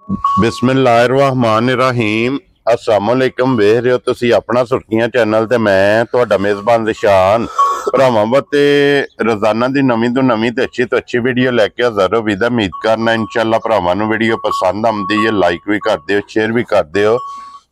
बिस्मिल्लाहिर्रहमानिर्रहीम अस्सलामुअलैकुम। वेख रहे हो तुसी अपना सुर्खियां चैनल ते मैं तुहाडा मेज़बान निशान भरावां वास्ते रोजाना दी नवीं तो नवीं ते अच्छी वीडियो लैके हाज़र हो। विदा उम्मीद करना इंशाअल्लाह भरावां नूं वीडियो पसंद आउंदी है। लाइक भी कर दिओ, शेयर भी कर दिओ।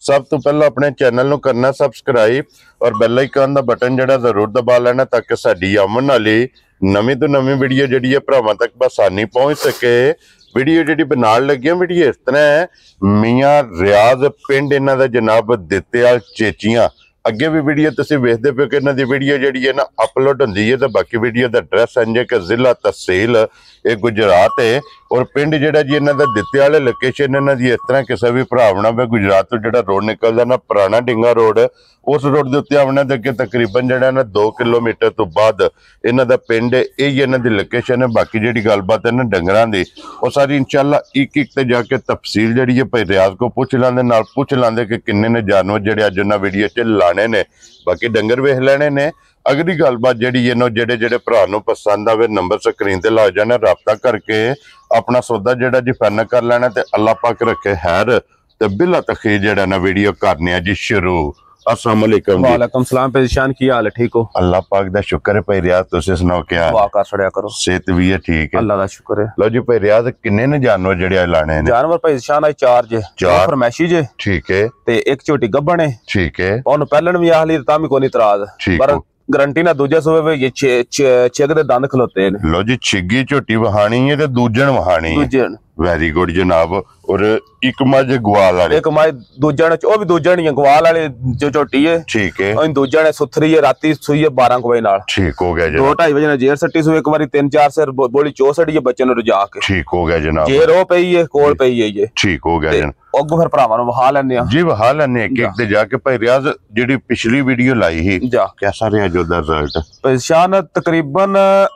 सब तो पहला अपने चैनल नूं करना सबसक्राइब और बैल आइकन दा बटन जिहड़ा जरूर दबा लेना ताकि साडी आमन वाली नवीं तो नवीं वीडियो जिहड़ी है भरावां तक बसानी पहुंच सके। वीडियो जी बनाने लगे वीडियो इस तरह है, मियाँ रियाज पिंड इन्हां दा जनाब दित्तेआल चेचियां। अगे भी वीडियो तुसीं वेखदे पे कि इन्हां दी वीडियो जिहड़ी है ना अपलोड हुंदी है। तो बाकी वीडियो दा एड्रैस इंज कि जिला तहसील ये गुजरात है और पिंड जिहड़ा जी इन्हां दा दित्तेआल लोकेशन इन्हां दी इस तरह किसी भी भरा आउणा वे गुजरात तो जिहड़ा रोड निकलदा ना पुराना डिंगा रोड, उस रोड के उत्ते आउणा ते अगे तकरीबन जिहड़ा ना 2 किलोमीटर तो बाद इन्हां दा पिंड यही इन्हां दी लोकेशन है। बाकी जिहड़ी गलबात है ना डंगरां दी वो सारी इंशाअल्लाह एक ते जाके तफसील जिहड़ी है भाई रियाज को पूछ लांदे, नाल पूछ लांदे कि किन्ने ने जानवर जिहड़े अज उन्हां वीडियो च लाने ने। बाकी डंगर वेख लेने ने। अगली गलबात जिहड़ी है ना जेड़े भरा नूं पसंद आवे नंबर स्क्रीन ते ला जाना, राबता करके अपना सौदा जिहड़ा जी फाइनल कर लेना ते अल्लाह पाक रखे खैर ते बिला तखीर जिहड़ा ना वीडियो करने जी शुरू। अस्सलाम वालेकुम। वालेकुम सलाम। पेशान की हाल है? ठीक हो? अल्लाह पाक दा शुक्र है भाई रियाज, तुसीं सुनाओ क्या हाल? वाह सड़िया करो, सेहत भी है ठीक है, अल्लाह दा शुक्र है। लो जी भाई रियाज किन्ने ने जानवर जिहड़े लाने ने? जानवर पेशान आई 4 जे, 4 फरमैशी जे, ठीक है, ते एक छोटी गब्बन है, ठीक है, ओनु पहलन भी आखली तां भी कोई इतराज, पर गारंटी ना दूजे सूबे वे ये छिग दे दंद खलोते ने। लो जी छिगी झोटी वहानी है ते दूजन वहानी है। दूजन वेरी गुड जनाब। और एक मज ग्वाल वाले, एक मज दूजन ओ भी दूजन ही ग्वाल वाले जो झोटी है, ठीक है। और दूजन है सुथरी है, राती सुई है 12 बजे नाल, ठीक हो गया जनाब। 2-2:30 बजे ना जेर सट्टी सु एक बारी 3-4 से बोली चौसड़ी है बच्चे ने रुजा के, ठीक हो गया जनाब। जेर ओ पई है कोल पई है ये, ठीक हो गया जनाब। अगो फिर भरावां नूं वहा लैने आ जी, वहा लैने एक एक ते जाके भाई रियाज जेडी पिछली वीडियो लाई ही कैसा रहा जो दा रिजल्ट? पेशान तकरीबन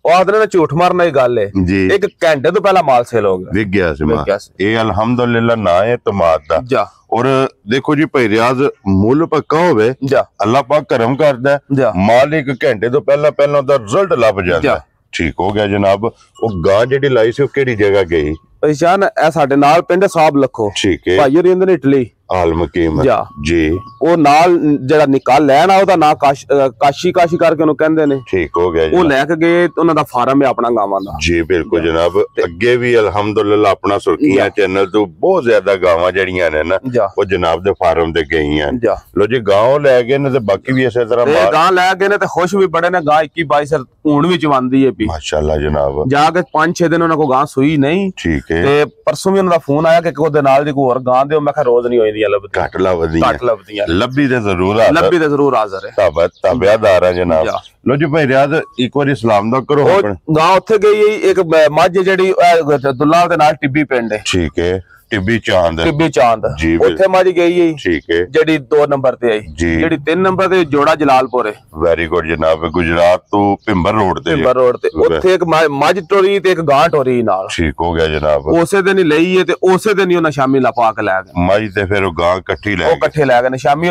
ने झूठ मारना ही गल है जी, एक घंटे तो पहला माल सेल हो गया, विक गया सी माल। ये अल्हम्दुलिल्लाह ना है तमाद दा। और देखो जी भाई रियाज मुल पक्का होवे अल्लाह पाक करम करदा है, माल एक घंटे तो पहला दा रिजल्ट लभ जांदा, ठीक हो गया जनाब। वो गां जेडी लाई सी केड़ी जगह गई? पहचान ए साडे नाल पिंड साहब लखो, ठीक है। भाई रिंद ने इटली आलमकीम जी, वो नाल जेड़ा निकाल लैन आ ओदा ना काशी करके उन्हें कहंदे ने, ठीक हो गया। वो लेके गए उन्हां दा फार्म है अपना गावां दा जी, बिल्कुल जनाब। अगे भी अल्हम्दुलिल्लाह अपना सुर्खियां चैनल तो बहुत ज्यादा गावां जड़ियां ने ना वो जनाब दे फार्म ते गई हैं। लो जी गांव ले गए ने ते बाकी भी इसे तरह गांव ले गए ने ते खुश भी बड़े ने। गां 21-22 हूण भी चवांदी है पी माशाअल्लाह जनाब। जाके 5-6 दिन उन्हां को गां सुई नहीं, ठीक है। ते परसों भी उन्हां दा फोन आया कि कोई दे नाल दी कोई और गां दे, मैं कहा रोज नहीं होई घट लभदियां, लब्बी ते जरूर हाज़र है, ताबेदार है जनाब। लो जी भाई रियाज एक बार सलाम दा करो। गांव उत्थे गई एक मझ जेडी दुल्ला दे नाल टिब्बी पिंड है, ठीक है। टिब्बी चांद जी, उत्थे मझ गई है, ठीक है। जेडी 2 नंबर ते आई जी, जेडी 3 नंबर ते जोड़ा जलालपुर है। वेरी गुड जनाब। गुजरात तो पिंबर रोड ते उत्थे एक मझ टोरी ते एक गां टोरी नाल, ठीक हो गया जनाब। उसे दिन ही लई है ते उसे दिन ही उन्हें शामी ला पा के लै गए मझ ते फिर गां कट्ठी लै गए ने। शामी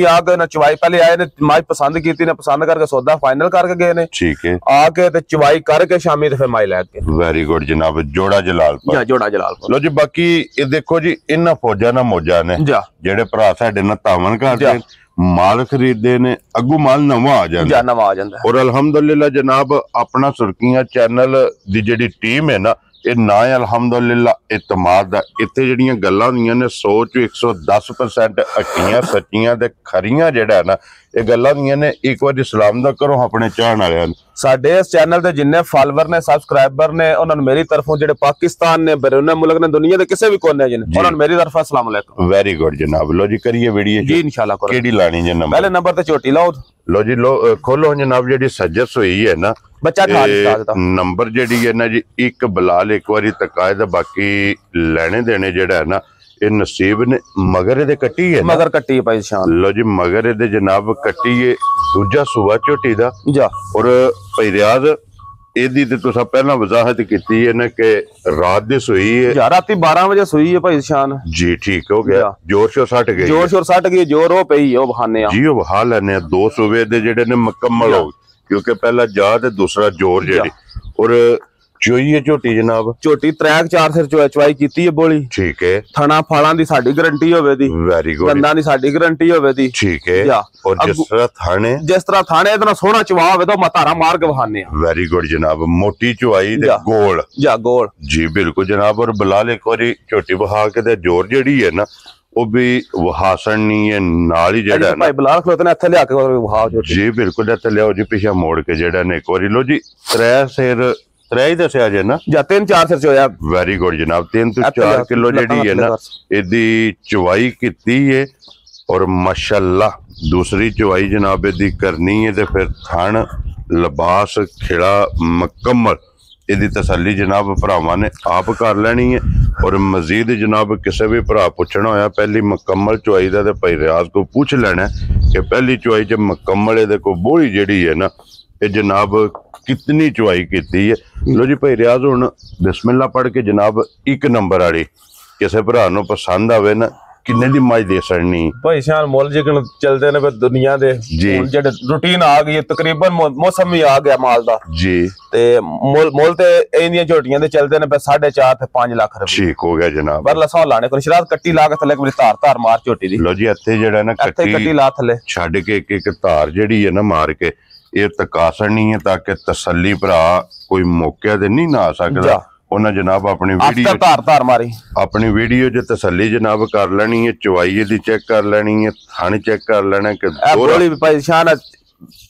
आ गए ना, चवाई पहले आए ने, मझ पसंद कीती ने, पसंद करके सौदा फाइनल करके गए ने, ठीक है। आके ते चवाई करके शामी ते फिर मझ लै गए। वेरी गुड जनाब। जोड़ा जलालपुर। लो जी बाकी ये देखो जी इन्हां फौजा ना मौजा ने जेड़े भरा साडे नाल तावन करदे माल खरीदते ने, अगू माल नवा आ जांदा। और अल्हम्दुलिल्लाह जनाब अपना सुर्खियां चैनल दी जेड़ी टीम है ना, ये ना है अल्हम्दुलिल्लाह इतमाद दा। इत्थे जेड़ियां गल्लां हुंदियां ने 100 चों 110% हकीयां सच्चियां ते खरियां जेड़ा है ना ये गल्लां हुंदियां ने। एक बार सलाम दा करो अपने चाहण वालियां नूं। साडे इस चैनल दे जिन्ने फॉलोवर ने, सब्सक्राइबर ने, उन्हां नूं मेरी तरफों जेड़े पाकिस्तान ने, बैरून मुल्क ने, दुनिया दे किसी भी कोने च ने, उन्हां नूं मेरी तरफों अस्सलाम वालेकुम। वेरी गुड जनाब। लो जी करिए वीडियो जी इंशाल्लाह करो। केड़ी लानी जे नंबर? पहले नंबर ते छोटी लाओ। लो जी लो खोलो जनाब। जेड़ी सजस हुई है ना बच्चा नंबर जेड़ी है ना जी, एक बलाल एक बारी तकाए दा, बाकी लेने देने जेड़ा है ना ये नसीब ने। मगर दे कट्टी है, मगर कट्टी है भाई शान। लो जी मगर दे जनाब कट्टी है दूजा सुबह झोटी दा। और भाई रियाज एदी ते तुसा पहला वजाहत कीती है ना कि रात दी सुई है, राती 12 बजे सुई है भाई शान जी, ठीक हो गया। जोर शोर सट गई, जोर हो पई है, बहाने जी वो बहा लेने 2 सूबे दे जेड़े ने मुकम्मल हो, क्योंकि पहला जा ते दूसरा जोर जेड़ी। और ਚੋਈ ਹੈ ਝੋਟੀ ਜਨਾਬ, ਝੋਟੀ 3-4 ਸਿਰ ਚਵਾਈ ਕੀਤੀ ਹੈ ਬੋਲੀ। ਠੀਕ ਹੈ। ਥਣਾ ਫਾਲਾਂ ਦੀ ਸਾਡੀ ਗਾਰੰਟੀ ਹੋਵੇ ਦੀ, ਵੈਰੀ ਗੁੱਡ। ਦੰਦਾਂ ਦੀ ਸਾਡੀ ਗਾਰੰਟੀ ਹੋਵੇ ਦੀ, ਠੀਕ ਹੈ। ਔਰ ਜਿਸ ਤਰ੍ਹਾਂ ਥਾਣੇ ਇਤਨਾ ਸੋਹਣਾ ਚਵਾ ਹੋਵੇ ਤਾਂ ਮਤਾਰਾ ਮਾਰ ਕੇ ਵਹਾਨੇ ਆ। ਵੈਰੀ ਗੁੱਡ ਜਨਾਬ, ਮੋਟੀ ਚਵਾਈ ਤੇ ਗੋਲ ਗੋਲ ਜੀ, ਬਿਲਕੁਲ ਜਨਾਬ। ਔਰ ਬਲਾਲ ਇੱਕ ਵਾਰੀ ਝੋਟੀ ਵਹਾ ਕੇ ਤੇ ਜੋਰ ਜਿਹੜੀ ਹੈ ਨਾ ਉਹ ਵੀ ਵਹਾਸਣ ਨਹੀਂ ਹੈ, ਨਾਲ ਹੀ ਜਿਹੜਾ ਭਾਈ ਬਲਾਲ ਖਲੋਤੇ ਨੇ ਇੱਥੇ ਲਿਆ ਕੇ ਵਹਾਓ ਝੋਟੀ ਜੀ, ਬਿਲਕੁਲ ਇੱਥੇ ਲਿਆਓ ਜੀ, ਪਿਛਾ ਮੋੜ ਕੇ ਜਿਹੜਾ ਨੇ ਇੱਕ ਵਾਰੀ ਲੋ ਜੀ। 3 ਸਿਰ 3 ਹੀ ਦੱਸਿਆ ਜੇ ਨਾ, ਜਾਂ 3-4 ਸਿਰ ਚ ਹੋਇਆ। ਵੈਰੀ ਗੁੱਡ ਜਨਾਬ। 3 ਤੋਂ 4 ਕਿਲੋ ਜਿਹੜੀ ਹੈ ਨਾ ਇਹਦੀ ਚਵਾਈ ਕੀਤੀ ਹੈ। ਔਰ ਮਾਸ਼ਾਅੱਲਾ ਦੂਸਰੀ ਚਵਾਈ ਜਨਾਬ ਇਹਦੀ ਕਰਨੀ ਹੈ ਤੇ ਫਿਰ ਥਣ ਲਿਬਾਸ ਖਿਲਾ ਮੁਕੰਮਲ ਇਹਦੀ ਤਸੱਲੀ ਜਨਾਬ ਭਰਾਵਾਂ ਨੇ ਆਪ ਕਰ ਲੈਣੀ ਹੈ। ਔਰ ਮਜ਼ੀਦ ਜਨਾਬ ਕਿਸੇ ਵੀ ਭਰਾ ਪੁੱਛਣਾ ਹੋਇਆ ਪਹਿਲੀ ਮੁਕੰਮਲ ਚਵਾਈ ਦਾ ਤੇ ਭਾਈ ਰਿਆਜ਼ ਕੋ ਪੁੱਛ ਲੈਣਾ ਕਿ ਪਹਿਲੀ ਚਵਾਈ ਚ ਮੁਕੰਮਲ ਇਹਦੇ ਕੋ ਬੋਲੀ ਜਿਹੜੀ ਹੈ ਨਾ ਇਹ ਜਨਾਬ ਕਿਤਨੀ ਚਵਾਈ ਕੀਤੀ ਹੈ। ਲੋ ਜੀ ਭਾਈ ਰਿਆਜ਼ ਹੁਣ ਬਿਸਮਿल्लाह ਪੜ੍ਹ ਕੇ ਜਨਾਬ 1 ਨੰਬਰ ਵਾਲੀ ਕਿਸੇ ਭਰਾ ਨੂੰ ਪਸੰਦ ਆਵੇ ਨਾ ਕਿੰਨੇ ਦੀ ਮੱਝ ਦੇ ਸੜਨੀ ਭਾਈ ਸ਼ਾਨ ਮੁੱਲ ਜਿਕਣ ਚੱਲਦੇ ਨੇ ਦੁਨੀਆ ਦੇ ਹੁਣ ਜਿਹੜੇ ਰੂਟੀਨ ਆ ਗਈ ਤਕਰੀਬਨ ਮੌਸਮ ਵੀ ਆ ਗਿਆ ਮਾਲ ਦਾ ਜੀ, ਤੇ ਮੁੱਲ ਤੇ ਇਹਦੀਆਂ ਝੋਟੀਆਂ ਦੇ ਚੱਲਦੇ ਨੇ 4.5 ਤੇ 5 ਲੱਖ ਰੁਪਏ। ਠੀਕ ਹੋ ਗਿਆ ਜਨਾਬ। ਪਰ ਲਸਾ ਲਾਣੇ ਕੋਈ ਸ਼ਰਾਬ ਕੱਟੀ ਲਾ ਕੇ ਥੱਲੇ ਕੋਈ ਧਾਰ ਮਾਰ ਝੋਟੀ ਦੀ। ਲੋ ਜੀ ਇੱਥੇ ਜਿਹੜਾ ਨਾ ਕੱਟੀ ਲਾ ਥੱਲੇ ਛੱਡ ਕੇ ਇੱਕ ਧਾਰ ਜਿਹੜੀ ਹੈ ਨਾ ਮਾਰ ਕੇ ਇਹ ਤਕਾਸਣੀ ਹੈ ਤਾਂ ਕਿ ਤਸੱਲੀ ਭਰਾ ਕੋਈ ਮੌਕੇ ਤੇ ਨਹੀਂ ਨਾ ਆ ਸਕਦਾ। ਉਹਨਾਂ ਜਨਾਬ ਆਪਣੀ ਵੀਡੀਓ ਧਾਰ ਮਾਰੀ ਆਪਣੀ ਵੀਡੀਓ 'ਚ ਤਸੱਲੀ ਜਨਾਬ ਕਰ ਲੈਣੀ ਹੈ, ਚਵਾਈ ਦੀ ਚੈੱਕ ਕਰ ਲੈਣੀ ਹੈ, ਥਣ ਚੈੱਕ ਕਰ ਲੈਣਾ ਕਿ ਬੋਲੀ ਭਾਈ ਸ਼ਾਨ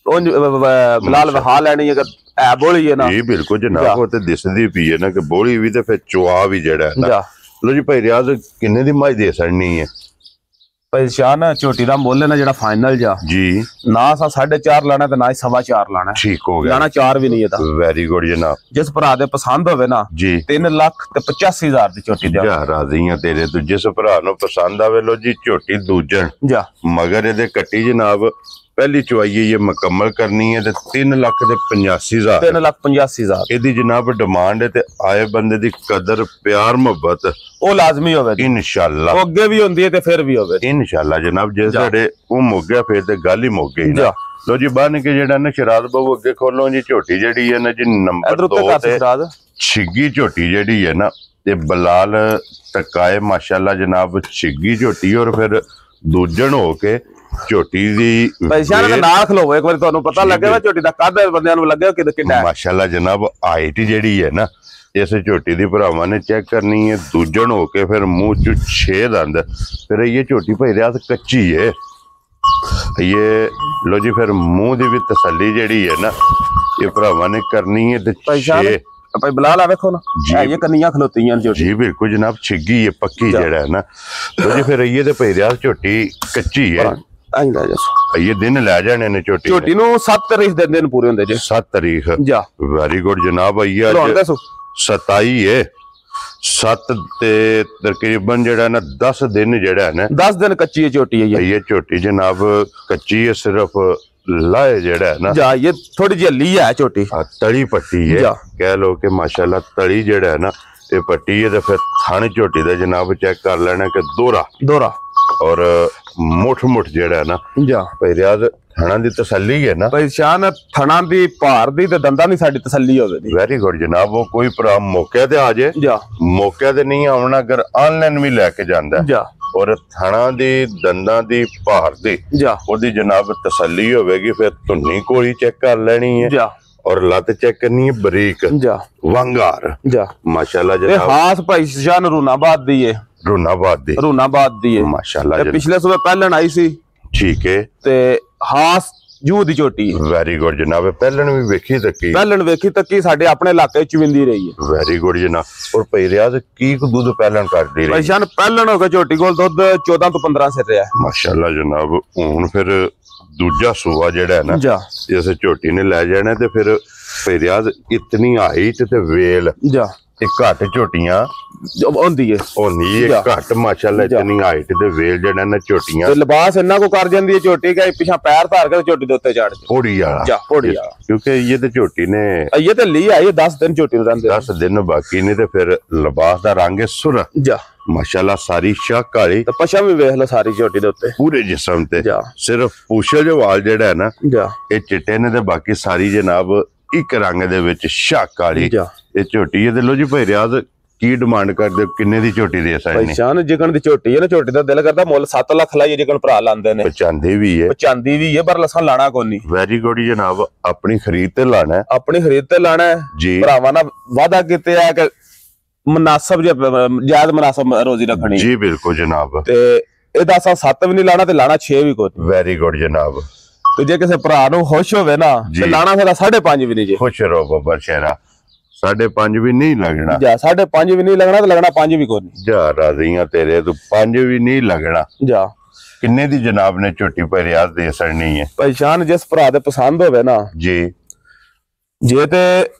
ਬਲਾਲ ਵਹਾ ਲੈਣੀ ਹੈ ਬੋਲੀ ਹੈ ਨਾ ਜੀ, ਬਿਲਕੁਲ ਜਨਾਬ। ਉਹ ਤੇ ਦਿਸਦੀ ਪਈ ਹੈ ਨਾ ਕਿ ਬੋਲੀ ਵੀ ਤੇ ਫਿਰ ਚਵਾ ਵੀ ਜਿਹੜਾ ਹੈ। ਲੋ ਜੀ ਭਾਈ ਰਿਆਜ਼ ਕਿੰਨੇ ਦੀ ਮੱਝ ਦੇ ਸੜਨੀ ਹੈ? ਭਾਈ ਸ਼ਾਨ ਝੋਟੀ ਦਾ ਮੁੱਲ ਹੈ ਨਾ ਜਿਹੜਾ ਫਾਈਨਲ ਜਾ ਜੀ ਨਾ 4.5 ਲਾਣਾ ਤੇ ਨਾ 4.25 ਲਾਣਾ। ਠੀਕ ਹੋ ਗਿਆ, ਲਾਣਾ 4 ਵੀ ਨਹੀਂ ਇਹਦਾ। ਵੈਰੀ ਗੁੱਡ ਜਨਾਬ। ਜਿਸ ਭਰਾ ਦੇ ਪਸੰਦ ਹੋਵੇ ਨਾ ਜੀ 3,85,000 ਦੀ ਝੋਟੀ ਦੇ ਰਾਜ਼ੀ ਆ ਤੇਰੇ ਤੋਂ। ਜਿਸ ਭਰਾ ਨੂੰ ਪਸੰਦ ਆਵੇ ਲੋ ਜੀ ਝੋਟੀ ਦੂਜਣ ਜਾ ਮਗਰ ਇਹਦੇ ਕੱਟੀ ਜਨਾਬ ਪਹਿਲੀ ਚਵਾਈ ਇਹ ਮੁਕੰਮਲ ਕਰਨੀ ਹੈ ਤੇ 3,85,000 3,85,000 ਇਹਦੀ ਜਨਾਬ ਡਿਮਾਂਡ ਹੈ। ਤੇ ਆਏ ਬੰਦੇ ਦੀ ਕਦਰ ਪਿਆਰ ਮੁਹੱਬਤ ਉਹ ਲਾਜ਼ਮੀ ਹੋਵੇ ਇਨਸ਼ਾਅੱਲਾ। ਉਹ ਅੱਗੇ ਵੀ ਹੁੰਦੀ ਹੈ ਤੇ ਫਿਰ ਵੀ ਹੋਵੇ ਇਨਸ਼ਾਅੱਲਾ ਜਨਾਬ। ਜੇ ਸਾਡੇ ਉਹ ਮੁੱਕ ਗਿਆ ਫਿਰ ਤੇ ਗੱਲ ਹੀ ਮੁੱਕ ਗਈ ਨਾ। ਲੋ ਜੀ ਬੰਨ ਕੇ ਜਿਹੜਾ ਨਾ ਸ਼ਰਾਦ ਬਾਬੂ ਅੱਗੇ ਖੋਲੋ ਜੀ। ਝੋਟੀ ਜਿਹੜੀ ਹੈ ਨਾ ਜੀ ਨੰਬਰ 2 ਤੇ ਛਿੱਗੀ ਝੋਟੀ ਜਿਹੜੀ ਹੈ ਨਾ ਤੇ ਬਲਾਲ ਟਕਾਏ ਮਾਸ਼ਾਅੱਲਾ ਜਨਾਬ ਛਿੱਗੀ ਝੋਟੀ। ਔਰ ਫਿਰ ਦੂਜਣ ਹੋ ਕੇ ਝੋਟੀ ਦੀ ਪੈਸ਼ਾਨ ਦੇ ਨਾਲ ਖਲੋਵੋ ਇੱਕ ਵਾਰੀ ਤੁਹਾਨੂੰ ਪਤਾ ਲੱਗੇਗਾ ਝੋਟੀ ਦਾ ਕੱਦ ਬੰਦਿਆਂ ਨੂੰ ਲੱਗੇਗਾ ਕਿ ਕਿੰਨਾ ਮਾਸ਼ਾਅੱਲਾ ਜਨਾਬ। ਹਾਈਟ ਜਿਹੜੀ ਹੈ ਨਾ ਇਸ ਝੋਟੀ ਦੀ ਭਰਾਵਾਂ ਨੇ ਚੈੱਕ ਕਰਨੀ ਹੈ। ਦੂਜਣ ਹੋ ਕੇ ਫਿਰ ਮੂੰਹ ਚ 6 ਦੰਦ। ਫਿਰ ਇਹ ਝੋਟੀ ਭਾਈ ਰਿਆਜ਼ ਕੱਚੀ ਹੈ ਇਹ। ਲੋ ਜੀ ਫਿਰ ਮੂੰਹ ਦੀ ਵੀ ਤਸੱਲੀ ਜਿਹੜੀ ਹੈ ਨਾ ਇਹ ਭਰਾਵਾਂ ਨੇ ਕਰਨੀ ਹੈ। ਤੇ 6 ਭਾਈ ਬਲਾਲ ਆ ਵੇਖੋ ਨਾ ਇਹ ਕੰਨੀਆਂ ਖਲੋਤੀਆਂ ਝੋਟੀ ਜੀ, ਬਿਲਕੁਲ ਜਨਾਬ ਛਿੱਗੀ ਹੈ ਪੱਕੀ ਜਿਹੜਾ ਹੈ ਨਾ। ਲੋ ਜੀ ਫਿਰ ਇਹ ਤੇ ਭਾਈ ਰਿਆਜ਼ ਝੋਟੀ ਕੱਚੀ ਹੈ। ਇਹ ਦਿਨ ਲੈ ਜਾਣੇ ਨੇ ਝੋਟੀ ਨੂੰ 7 ਤਰੀਕ ਦੇ ਦਿਨ ਪੂਰੇ ਹੁੰਦੇ ਜੇ 7 ਤਰੀਕ ਜਾ। ਵੈਰੀ ਗੁੱਡ ਜਨਾਬ। ਆਈਏ ਅੱਜ 27 ਹੈ 7 ਤੇ ਤਕਰੀਬਨ ਜਿਹੜਾ ਨਾ 10 ਦਿਨ ਜਿਹੜਾ ਨਾ 10 ਦਿਨ ਕੱਚੀ ਹੈ ਝੋਟੀ ਹੈ ਇਹ ਝੋਟੀ ਜਨਾਬ ਕੱਚੀ ਹੈ। ਸਿਰਫ ਲਾਏ ਜਿਹੜਾ ਨਾ ਜਾ ਇਹ ਥੋੜੀ ਜਿਹੀ ਹੱਲੀ ਹੈ ਝੋਟੀ ਤਲੀ ਪੱਟੀ ਹੈ ਕਹਿ ਲੋ ਕਿ ਮਾਸ਼ਾਅੱਲਾ ਤਲੀ ਜਿਹੜਾ ਹੈ ਨਾ ਇਹ ਪੱਟੀ ਹੈ। ਤੇ ਫਿਰ ਥਣ ਝੋਟੀ ਦਾ ਜਨਾਬ ਚੈੱਕ ਕਰ ਲੈਣਾ ਕਿ ਦੋਰਾ ਔਰ ਮੁੱਠ ਜਿਹੜਾ ਨਾ ਜਾ ਭਾਈ ਰਿਆਜ਼ ਥਣਾ ਦੀ ਤਸੱਲੀ ਹੈ ਨਾ ਭਾਈ ਸ਼ਾਨ ਥਣਾ ਦੀ ਭਾਰ ਦੀ ਤੇ ਦੰਦਾਂ ਦੀ ਸਾਡੀ ਤਸੱਲੀ ਹੋਵੇ। ਵੈਰੀ ਗੁੱਡ ਜਨਾਬ। ਉਹ ਕੋਈ ਭਰਾ ਮੌਕੇ ਤੇ ਆ ਜੇ ਜਾ ਮੌਕੇ ਤੇ ਨਹੀਂ ਆਉਣਾ ਅਗਰ ਆਨਲਾਈਨ ਵੀ ਲੈ ਕੇ ਜਾਂਦਾ ਜਾ ਔਰ ਥਣਾ ਦੀ ਦੰਦਾਂ ਦੀ ਭਾਰ ਦੀ ਜਾ ਉਹਦੀ ਜਨਾਬ ਤਸੱਲੀ ਹੋਵੇਗੀ। ਫਿਰ ਧੁੰਨੀ ਕੋਲੀ ਚੈੱਕ ਕਰ ਲੈਣੀ ਹੈ ਜਾ ਔਰ ਲੱਤ ਚੈੱਕ ਕਰਨੀ ਹੈ ਬਰੀਕ ਜਾ ਵੰਗਾਰ ਜਾ ਮਾਸ਼ਾਅੱਲਾ ਜਨਾਬ। ਖਾਸ ਭਾਈ ਸ਼ਾਨ ਰੂਨਾਬਾਦ ਦੀ ਹੈ ਰੂਨਾਬਾਦ ਦੀ ਹੈ ਮਾਸ਼ਾਅੱਲਾ। ਪਿਛਲੇ ਸਵੇਰ ਪਹਿਲਣ ਆਈ ਸੀ ਠੀਕ ਹੈ ਤੇ ਹਾਸ ਜੂ ਦੀ ਝੋਟੀ ਵੈਰੀ ਗੁੱਡ ਜਨਾਬ। ਪਹਿਲਣ ਵੀ ਵੇਖੀ ਤੱਕੀ ਸਾਡੇ ਆਪਣੇ ਇਲਾਕੇ ਚ ਵਿੰਦੀ ਰਹੀ ਹੈ। ਵੈਰੀ ਗੁੱਡ ਜਨਾਬ। ਔਰ ਭਾਈ ਰਿਆਜ਼ ਕੀ ਦੁੱਧ ਪਹਿਲਣ ਕਰਦੀ ਰਹੀ ਭਾਈ ਪਹਿਲਣ ਹੋ ਕੇ ਝੋਟੀ ਕੋਲ ਦੁੱਧ 14 ਤੋਂ 15 ਸਿਰ ਰਿਹਾ ਮਾਸ਼ਾਅੱਲਾ ਜਨਾਬ। ਹੁਣ ਫਿਰ ਦੂਜਾ ਸੂਆ ਜਿਹੜਾ ਹੈ ਨਾ ਇਸ ਝੋਟੀ ਨੇ ਲੈ ਜਾਣਾ ਤੇ ਫਿਰ ਭਾਈ ਰਿਆਜ਼ ਇਤਨੀ ਹਾਈਟ ਤੇ ਵੇਲ ਜਾ ਇਹ ਘੱਟ ਝੋਟੀਆਂ ਹੁੰਦੀ ਹੈ ਘੱਟ ਮਾਸ਼ਾਅੱਲਾ ਇਤਨੀ ਹਾਈਟ ਤੇ ਵੇਲ ਜਿਹੜਾ ਨਾ ਝੋਟੀਆਂ ਲਿਬਾਸ ਇੰਨਾ ਕੋ ਕਰ ਜਾਂਦੀ ਹੈ ਝੋਟੀ ਕਿ ਪਿਛਾ ਪੈਰ ਧਾਰ ਕੇ ਝੋਟੀ ਦੇ ਉੱਤੇ ਚੜ ਪੌੜੀ ਵਾਲਾ ਕਿਉਂਕਿ ਇਹ ਤੇ ਝੋਟੀ ਨੇ ਇਹ ਤੇ ਲਈ ਆਈ 10 ਦਿਨ ਝੋਟੀ ਨੂੰ ਰਹਿੰਦੇ 10 ਦਿਨ ਬਾਕੀ ਨੇ। ਤੇ ਫਿਰ ਲਿਬਾਸ ਦਾ ਰੰਗ ਸੁਰ ਜਾ ਮਾਸ਼ਾਅੱਲਾ ਸਾਰੀ ਸ਼ਾਹ ਕਾਲੀ ਤੇ ਪਛਾ ਵੀ ਵੇਖ ਲਓ ਸਾਰੀ ਝੋਟੀ ਦੇ ਉੱਤੇ ਪੂਰੇ ਜਿਸਮ ਤੇ ਸਿਰਫ ਪੂਛੇ ਜੋ ਵਾਲ ਜਿਹੜਾ ਹੈ ਨਾ ਇਹ ਚਿੱਟੇ ਨੇ ਤੇ ਬਾਕੀ ਸਾਰੀ ਜਨਾਬ ਇੱਕ ਰੰਗ ਦੇ ਵਿੱਚ ਸ਼ਾਹ ਕਾਲੀ ਇਹ ਝੋਟੀ ਹੈ ਤੇ ਲੋ ਜੀ ਭਾਈ ਰਿਆਜ਼ ਕੀ ਡਿਮਾਂਡ ਕਰਦੇ ਹੋ, ਕਿੰਨੇ ਦੀ ਝੋਟੀ ਦੇ ਸਕਦੇ ਨੇ? ਪਛਾਣ ਜਿਕਣ ਦੀ ਝੋਟੀ ਹੈ ਨਾ, ਝੋਟੀ ਦਾ ਦਿਲ ਕਰਦਾ ਮੁੱਲ 7 ਲੱਖ ਲਾਈਏ ਜਿਕਣ ਭਰਾ ਲਾਂਦੇ ਨੇ। 95 ਵੀ ਹੈ, 95 ਵੀ ਹੈ, ਪਰ ਲਸਾਂ ਲਾਣਾ ਕੋਈ ਨਹੀਂ। ਵੈਰੀ ਗੁੱਡ ਜਨਾਬ, ਆਪਣੀ ਖਰੀਦ ਤੇ ਲਾਣਾ ਹੈ, ਆਪਣੀ ਖਰੀਦ ਤੇ ਲਾਣਾ ਹੈ ਜੀ। ਭਰਾਵਾਂ ਨਾਲ ਵਾਅਦਾ ਕੀਤੇ ਆ ਕਿ ਮੁਨਾਸਬ ਜਾਇਜ਼ ਮੁਨਾਸਬ ਰੋਜ਼ੀ ਰੱਖਣੀ ਜੀ। ਬਿਲਕੁਲ ਜਨਾਬ, ਤੇ ਇਹਦਾ ਅਸਾਂ 7 ਵੀ ਨਹੀਂ ਲਾਣਾ ਤੇ ਲਾਣਾ 6 ਵੀ ਕੋਈ। ਵੈਰੀ ਗੁੱਡ ਜਨਾਬ। ਤੇ ਜੇ ਕਿਸੇ ਭਰਾ ਨੂੰ ਖੁਸ਼ ਹੋਵੇ ਨਾ ਤੇ ਲਾਣਾ ਸਾਡਾ 5.5 ਵੀ ਨਹੀਂ ਜੇ। ਖੁਸ਼ ਰਹੋ ਬੱਬਰ ਸ਼ਹਿਰਾ, 5.5 ਵੀ ਨਹੀਂ ਲੱਗਣਾ ਜਾ, 5.5 ਵੀ ਨਹੀਂ ਲੱਗਣਾ ਤੇ ਲੱਗਣਾ 5 ਵੀ ਕੋਈ ਨਹੀਂ ਜਾ। ਰਾਜ਼ੀਆਂ ਤੇਰੇ ਤੋਂ 5 ਵੀ ਨਹੀਂ ਲੱਗਣਾ ਜਾ। ਕਿੰਨੇ ਦੀ ਜਨਾਬ ਨੇ ਝੋਟੀ ਭਾਈ ਰਿਆਜ਼ ਦੇ ਸੜਨੀ ਹੈ? ਪਛਾਣ ਜਿਸ ਭਰਾ ਦੇ ਪਸੰਦ ਹੋਵੇ ਨਾ ਜੀ, ਜੇ ਤੇ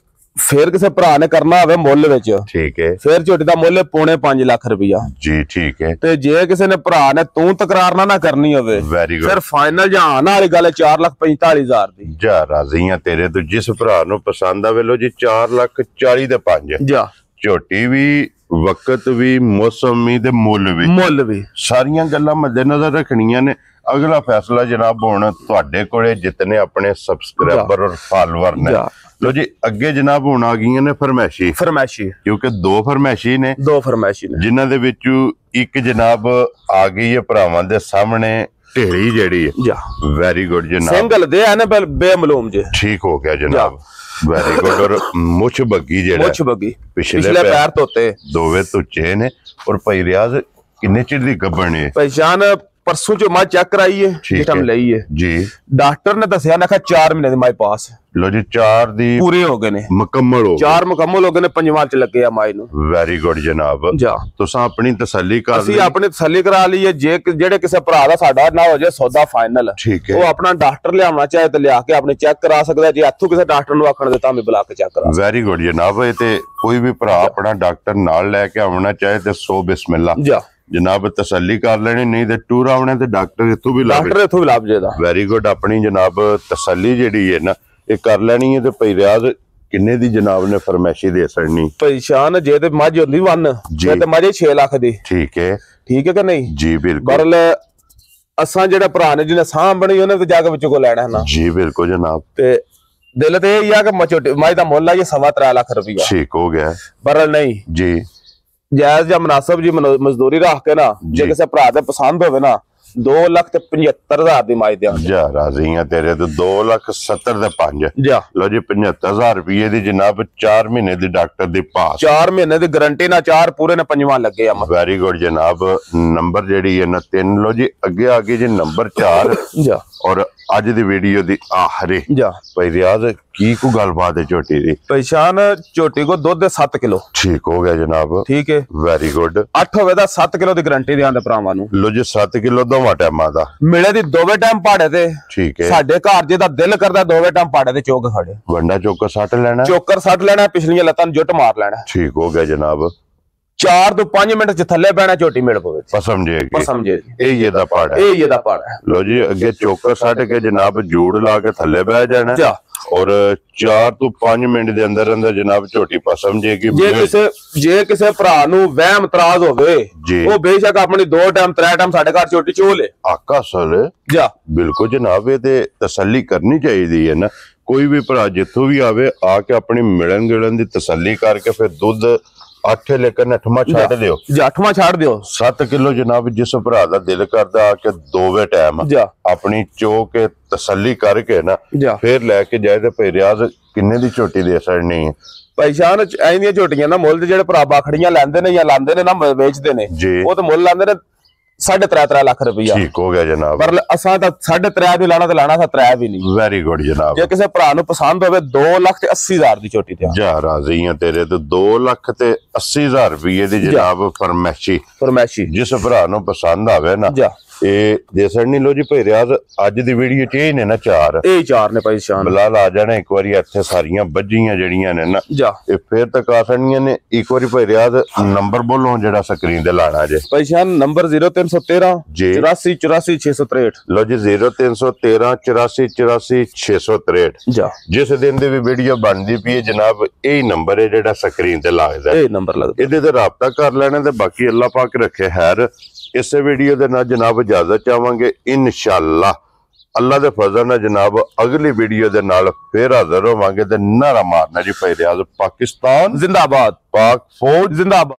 ਫੇਰ ਕਿਸੇ ਭਰਾ ਨੇ ਕਰਨਾ ਹੋਵੇ ਮੁੱਲ ਵਿੱਚ, ਠੀਕ ਹੈ, ਫੇਰ ਝੋਟੀ ਦਾ ਮੁੱਲ 5.5 ਲੱਖ ਰੁਪਇਆ ਜੀ। ਠੀਕ ਹੈ। ਤੇ ਜੇ ਕਿਸੇ ਨੇ ਭਰਾ ਨੇ ਤੂੰ ਤਕਰਾਰ ਨਾ ਕਰਨੀ ਹੋਵੇ, ਵੈਰੀ ਗੁੱਡ, ਫਿਰ ਫਾਈਨਲ ਜਹਾਨ ਵਾਲੀ ਗੱਲ 4,45,000 ਦੀ ਜਾ। ਰਾਜ਼ੀਆਂ ਤੇਰੇ ਤੋਂ ਜਿਸ ਭਰਾ ਨੂੰ ਪਸੰਦ ਆਵੇ ਲੋ ਜੀ 4,40,000 ਦੇ 5 ਜਾ। ਝੋਟੀ ਵੀ, ਵਕਤ ਵੀ, ਮੌਸਮ ਵੀ ਤੇ ਮੁੱਲ ਵੀ ਸਾਰੀਆਂ ਗੱਲਾਂ ਮੱਦੇਨਜ਼ਰ ਰੱਖਣੀਆਂ ਨੇ। ਅਗਲਾ ਫੈਸਲਾ ਜਨਾਬ ਹੁਣ ਤੁਹਾਡੇ ਕੋਲੇ ਜਿਤਨੇ ਆਪਣੇ ਸਬਸਕ੍ਰਾਈਬਰ ਔਰ ਫਾਲੋਅਰ ਨੇ। ਲੋ ਜੀ ਅੱਗੇ ਜਨਾਬ ਹੁਣ ਆ ਗਈਆਂ ਨੇ ਫਰਮੈਸ਼ੀ ਕਿਉਂਕਿ 2 ਫਰਮੈਸ਼ੀ ਨੇ ਜਿਨ੍ਹਾਂ ਦੇ ਵਿੱਚੋਂ ਇੱਕ ਜਨਾਬ ਆ ਗਈ ਹੈ ਭਰਾਵਾਂ ਦੇ ਸਾਹਮਣੇ ਢੇਰੀ ਜਿਹੜੀ ਹੈ। ਵੈਰੀ ਗੁੱਡ ਜਨਾਬ, ਸਿੰਗਲ ਦੇ ਆ ਨਾ ਬੇਮਲੂਮ ਜੇ। ਠੀਕ ਹੋ ਗਿਆ ਜਨਾਬ, ਵੈਰੀ ਗੁੱਡ। ਔਰ ਮੁੱਛ ਬੱਗੀ ਜਿਹੜਾ, ਮੁੱਛ ਬੱਗੀ, ਪਿਛਲੇ ਪੈਰ ਧੋਤੇ, ਦੋਵੇਂ ਧੁੱਚੇ ਨੇ। ਔਰ ਭਾਈ ਰਿਆਜ਼ ਕਿੰਨੇ ਚਿਰ ਦੀ ਗੱਭਣ ਹੈ? ਪਛਾਣ परसों जो मैं चेक कराई है जिस टाइम लई है जी, डॉक्टर ने दसिया ना 4 महीने दी माई पास। लो जी 4 दी पूरे हो गए ने, मुकम्मल हो 4 मुकम्मल हो गए ने, 5वां च लगे आ माई नु। वेरी गुड जनाब जा। तुसां अपनी तसल्ली कर ਅਸੀਂ ਆਪਣੀ ਤਸੱਲੀ ਕਰਾ ਲਈ ਹੈ। ਜੇ ਜਿਹੜੇ ਕਿਸੇ ਭਰਾ ਦਾ ਸਾਡਾ ਨਾ ਹੋ ਜਾਏ ਸੌਦਾ ਫਾਈਨਲ, ਠੀਕ ਹੈ, ਉਹ ਆਪਣਾ ਡਾਕਟਰ ਲਿਆਉਣਾ ਚਾਹੇ ਤੇ ਲਿਆ ਕੇ ਆਪਣੇ ਚੈੱਕ ਕਰਾ ਸਕਦਾ। ਜੇ ਇੱਥੋਂ ਕਿਸੇ ਡਾਕਟਰ ਨੂੰ ਆਖਣ ਦੇ ਤਾਂ ਵੀ ਬੁਲਾ ਕੇ ਚੈੱਕ ਕਰਾ। ਵੈਰੀ ਗੁੱਡ ਜਨਾਬ। ਇਹ ਤੇ ਕੋਈ ਵੀ ਭਰਾ ਆਪਣਾ ਡਾਕਟਰ ਨਾਲ ਲੈ ਕੇ ਆਉਣਾ ਚਾਹੇ ਤੇ 100 ਬਿਸਮਿਲ੍ਲਾ ਜਾ जनाब, तसल्ली कर लेनी, नहीं तो टूर आने ते डॉक्टर इत्थों भी लाभ जेदा। Very good. अपनी जनाब तसल्ली जेडी है ना ये कर लेनी है। ते भाई रियाज किन्ने दी जनाब ने फरमैशी दे सड़नी? परेशान जे ते मज होंदी 1 जे ते मजे 6 लाख दी। ठीक है कि नहीं जी? बिल्कुल। बरल असां जेड़ा भरा ने जिन्हें सां बनी उन्हें तो जाके विचों को लेना है ना जी। बिल्कुल जनाब। ते दिल ते यही है कि मज दा मुल है 3.25 लाख रुपया। ठीक हो गया। बरल नहीं जी, जायज या मुनासिब जी मजदूरी रख के ना जे किसी भरा दे पसंद होवे ना 2,75,000 दी माई दिया जा। राजी हां तेरे तो 2,70,000 दे 5 जा। लो जी 75,000 रुपये दी जनाब 4 महीने दी डॉक्टर दी पास, 4 महीने दी गारंटी ना, 4 पूरे ने 5वां लगे आ। वेरी गुड जनाब। नंबर जेडी है ना 3। लो जी अगे आ गई जी नंबर 4 जा। और ਅੱਜ ਦੀ ਵੀਡੀਓ ਦੀ ਆਖਰੀ ਜਾ ਭਾਈ ਰਿਆਜ਼ ਕੀ ਕੋ ਗੱਲਬਾਤ ਹੈ ਝੋਟੀ ਦੀ? ਪਛਾਣ ਝੋਟੀ ਕੋ ਦੁੱਧ 7 ਕਿਲੋ। ਠੀਕ ਹੋ ਗਿਆ ਜਨਾਬ। ਠੀਕ ਹੈ, ਵੈਰੀ ਗੁੱਡ। 8 ਹੋਵੇ ਦਾ 7 ਕਿਲੋ ਦੀ ਗਾਰੰਟੀ ਦੇ ਆਂਦੇ ਭਰਾਵਾਂ ਨੂੰ। ਲੋ ਜੀ 7 ਕਿਲੋ ਦੋਵਾਂ ਟਾਈਮਾਂ ਦਾ ਮਿਲੇ ਦੀ ਦੋਵੇਂ ਟਾਈਮ ਪਾੜੇ ਤੇ। ਠੀਕ ਹੈ। ਸਾਡੇ ਘਰ ਜੇ ਦਾ ਦਿਲ ਕਰਦਾ ਦੋਵੇਂ ਟਾਈਮ ਪਾੜੇ ਤੇ ਚੋਕ ਖੜੇ ਵੰਡਾ ਚੋਕਰ ਸੱਟ ਲੈਣਾ, ਚੋਕਰ ਸੱਟ ਲੈਣਾ, ਪਿਛਲੀਆਂ ਲੱਤਾਂ ਨੂੰ ਜੁੱਟ ਮਾਰ ਲੈਣਾ। ਠੀਕ ਹੋ ਗਿਆ ਜਨਾਬ। 4 ਤੋਂ 5 ਮਿੰਟ ਚ ਥੱਲੇ ਬਹਿਣਾ ਝੋਟੀ ਮਿਲ ਪਵੇ। ਪਸਮ ਜੇ ਇਹ ਇਹਦਾ ਪਾੜ ਹੈ, ਇਹ ਇਹਦਾ ਪਾੜ ਹੈ। ਲੋ ਜੀ ਅੱਗੇ ਚੋਕਰ ਸੱਟ ਕੇ ਜਨਾਬ ਜੂੜ ਲਾ ਕੇ ਥੱਲੇ ਬਹਿ ਜਾਣਾ ਔਰ 4 ਤੋਂ 5 ਮਿੰਟ ਦੇ ਅੰਦਰ ਅੰਦਰ ਜਨਾਬ ਝੋਟੀ ਪਸਮ ਜੇਗੀ। ਜੇ ਕਿਸੇ ਭਰਾ ਨੂੰ ਵਹਿਮ ਇਤਰਾਜ਼ ਹੋਵੇ ਉਹ ਬੇਸ਼ੱਕ ਆਪਣੀ 2 ਟਾਈਮ 3 ਟਾਈਮ ਸਾਡੇ ਘਰ ਝੋਟੀ ਚੋਲੇ ਆਕਾ ਸਰ ਜਾ। ਬਿਲਕੁਲ ਜਨਾਬ। ਇਹ ਤੇ ਤਸੱਲੀ ਕਰਨੀ ਚਾਹੀਦੀ ਹੈ ਨਾ। ਕੋਈ ਵੀ ਭਰਾ ਜਿੱਥੋਂ ਵੀ ਆਵੇ ਆ ਕੇ ਆਪਣੀ ਮਿਲਣ ਗਿਲਣ ਦੀ ਤਸੱਲੀ ਕਰਕੇ ਫਿਰ ਦੁੱਧ 8 लेकर 8वां छाड़ दियो जी। 8वां छाड़ दियो। 7 किलो जनाब जिस भरा दा दिल करदा आके दोवे टाइम अपनी चो के तसल्ली करके ना फिर लेके जाए ते भाई रियाज किन्ने दी झोटी दे सड़नी है? पहचान ऐ झोटियां ना मुल जेडे भरा बाखड़ियां लैंदे ने या लांदे ने ना बेचदे ने वो तो मुल लांदे ने 3.5 लाख रुपया। ठीक हो गया जनाब। पर असां ता 3.5 भी लाना ते लाना था 3 भी नहीं। वेरी गुड जनाब। जे किसी भरा नु पसंद होवे 2,80,000 दी झोटी ते जा। राजी हां तेरे तो 2,80,000 रुपये दी जनाब फरमैशी जिस भरा नु पसंद आवे ना जा ਇਹ ਦੇ ਸੜਨੀ। ਲੋ ਜੀ ਭਾਈ ਰਿਆਜ਼ ਅੱਜ ਦੀ ਵੀਡੀਓ ਚ ਇਹ ਨੇ ਨਾ 4 ਨੇ ਭਾਈ ਸ਼ਾਨ ਬਲਾਲ ਆ ਜਾਣਾ ਇੱਕ ਵਾਰੀ ਇੱਥੇ ਸਾਰੀਆਂ ਬੱਜੀਆਂ ਜਿਹੜੀਆਂ ਨੇ ਨਾ ਜਾ ਇਹ ਫੇਰ ਤੱਕ ਆ ਸੜਨੀਆਂ ਨੇ। ਇੱਕ ਵਾਰੀ ਭਾਈ ਰਿਆਜ਼ ਨੰਬਰ ਬੋਲੋ ਜਿਹੜਾ ਸਕਰੀਨ ਤੇ ਲਾਣਾ ਜੇ। ਭਾਈ ਸ਼ਾਨ ਨੰਬਰ 0313 84 84 663। ਲੋ ਜੀ 0313 84 84 663 ਜਾ। ਜਿਸ ਦਿਨ ਦੀ ਵੀ ਵੀਡੀਓ ਬਣਦੀ ਪਈ ਜਨਾਬ ਇਹ ਨੰਬਰ ਹੈ ਜਿਹੜਾ ਸਕਰੀਨ ਤੇ ਲੱਗਦਾ, ਇਹ ਨੰਬਰ ਲੱਗਦਾ। ਇਹਦੇ ਤੇ ਰਾਬਤਾ ਕਰ ਲੈਣਾ ਤੇ ਬਾਕੀ ਅੱਲਾਹ ਪਾਕ ਰੱਖੇ ਖੈਰ। ਇਸੇ ਵੀਡੀਓ ਦੇ ਨਾਲ ਜਨਾਬ इजाजत चाहांगे इंशाअल्लाह। ਅੱਲਾ ਦੇ ਫਜ਼ਲ ਨਾਲ ਜਨਾਬ ਅਗਲੀ ਵੀਡੀਓ ਦੇ ਨਾਲ ਫੇਰ ਹਾਜ਼ਰ ਹੋਵਾਂਗੇ ਤੇ ਨਾਰਾ ਮਾਰਨਾ ਜੀ ਭਾਈ ਰਿਆਜ਼ ਪਾਕਿਸਤਾਨ ਜ਼ਿੰਦਾਬਾਦ, ਪਾਕ ਫੌਜ ਜ਼ਿੰਦਾਬਾਦ।